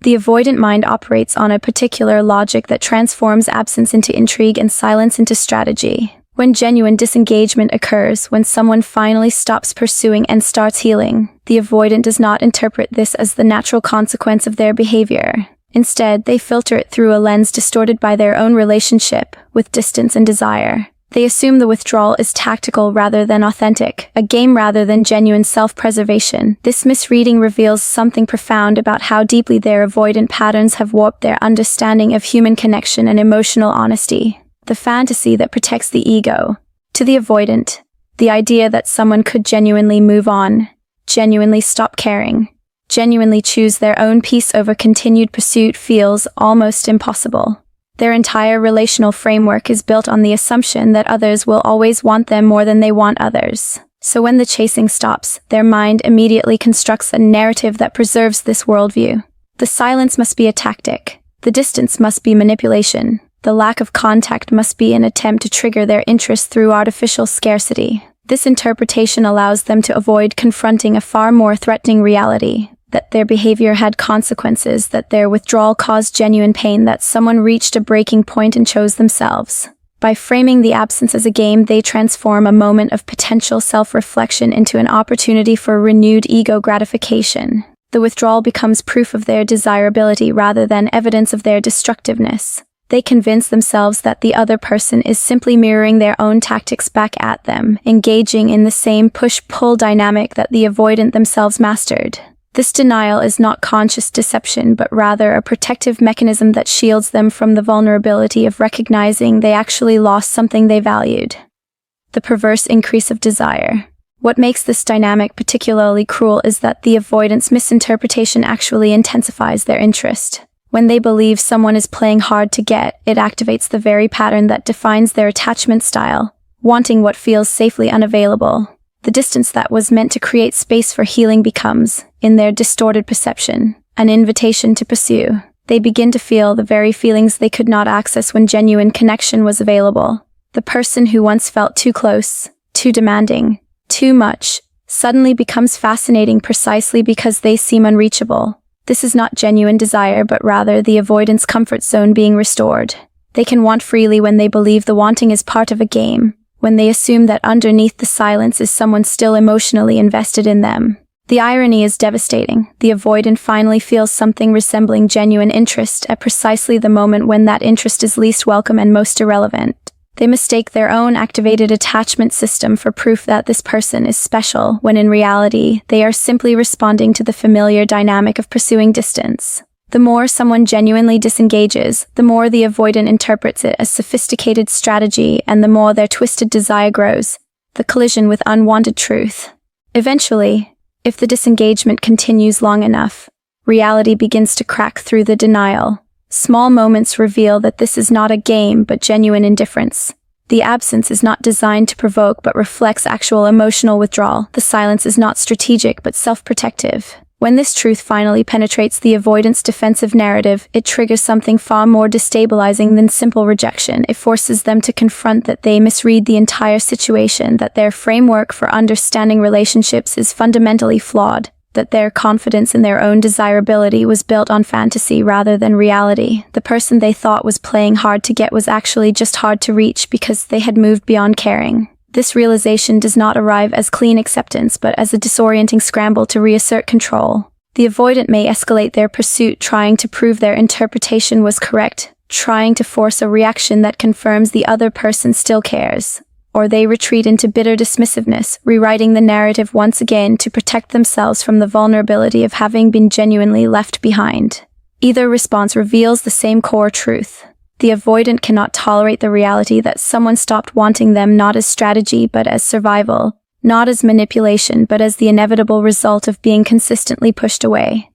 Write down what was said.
The avoidant mind operates on a particular logic that transforms absence into intrigue and silence into strategy. When genuine disengagement occurs, when someone finally stops pursuing and starts healing, the avoidant does not interpret this as the natural consequence of their behavior. Instead, they filter it through a lens distorted by their own relationship with distance and desire. They assume the withdrawal is tactical rather than authentic, a game rather than genuine self-preservation. This misreading reveals something profound about how deeply their avoidant patterns have warped their understanding of human connection and emotional honesty. The fantasy that protects the ego. To the avoidant, the idea that someone could genuinely move on, genuinely stop caring, genuinely choose their own peace over continued pursuit feels almost impossible. Their entire relational framework is built on the assumption that others will always want them more than they want others. So when the chasing stops, their mind immediately constructs a narrative that preserves this worldview. The silence must be a tactic. The distance must be manipulation. The lack of contact must be an attempt to trigger their interest through artificial scarcity. This interpretation allows them to avoid confronting a far more threatening reality, that their behavior had consequences, that their withdrawal caused genuine pain, that someone reached a breaking point and chose themselves. By framing the absence as a game, they transform a moment of potential self-reflection into an opportunity for renewed ego gratification. The withdrawal becomes proof of their desirability rather than evidence of their destructiveness. They convince themselves that the other person is simply mirroring their own tactics back at them, engaging in the same push-pull dynamic that the avoidant themselves mastered. This denial is not conscious deception, but rather a protective mechanism that shields them from the vulnerability of recognizing they actually lost something they valued. The perverse increase of desire. What makes this dynamic particularly cruel is that the avoidant's misinterpretation actually intensifies their interest. When they believe someone is playing hard to get, it activates the very pattern that defines their attachment style, wanting what feels safely unavailable. The distance that was meant to create space for healing becomes, in their distorted perception, an invitation to pursue. They begin to feel the very feelings they could not access when genuine connection was available. The person who once felt too close, too demanding, too much, suddenly becomes fascinating precisely because they seem unreachable. This is not genuine desire, but rather the avoidance comfort zone being restored. They can want freely when they believe the wanting is part of a game, when they assume that underneath the silence is someone still emotionally invested in them. The irony is devastating. The avoidant finally feels something resembling genuine interest at precisely the moment when that interest is least welcome and most irrelevant. They mistake their own activated attachment system for proof that this person is special, when in reality, they are simply responding to the familiar dynamic of pursuing distance. The more someone genuinely disengages, the more the avoidant interprets it as sophisticated strategy, and the more their twisted desire grows, the collision with unwanted truth. Eventually, if the disengagement continues long enough, reality begins to crack through the denial. Small moments reveal that this is not a game but genuine indifference. The absence is not designed to provoke but reflects actual emotional withdrawal. The silence is not strategic but self-protective. When this truth finally penetrates the avoidance defensive narrative, it triggers something far more destabilizing than simple rejection. It forces them to confront that they misread the entire situation, that their framework for understanding relationships is fundamentally flawed, that their confidence in their own desirability was built on fantasy rather than reality. The person they thought was playing hard to get was actually just hard to reach because they had moved beyond caring. This realization does not arrive as clean acceptance, but as a disorienting scramble to reassert control. The avoidant may escalate their pursuit, trying to prove their interpretation was correct, trying to force a reaction that confirms the other person still cares. Or they retreat into bitter dismissiveness, rewriting the narrative once again to protect themselves from the vulnerability of having been genuinely left behind. Either response reveals the same core truth. The avoidant cannot tolerate the reality that someone stopped wanting them not as strategy but as survival, not as manipulation but as the inevitable result of being consistently pushed away.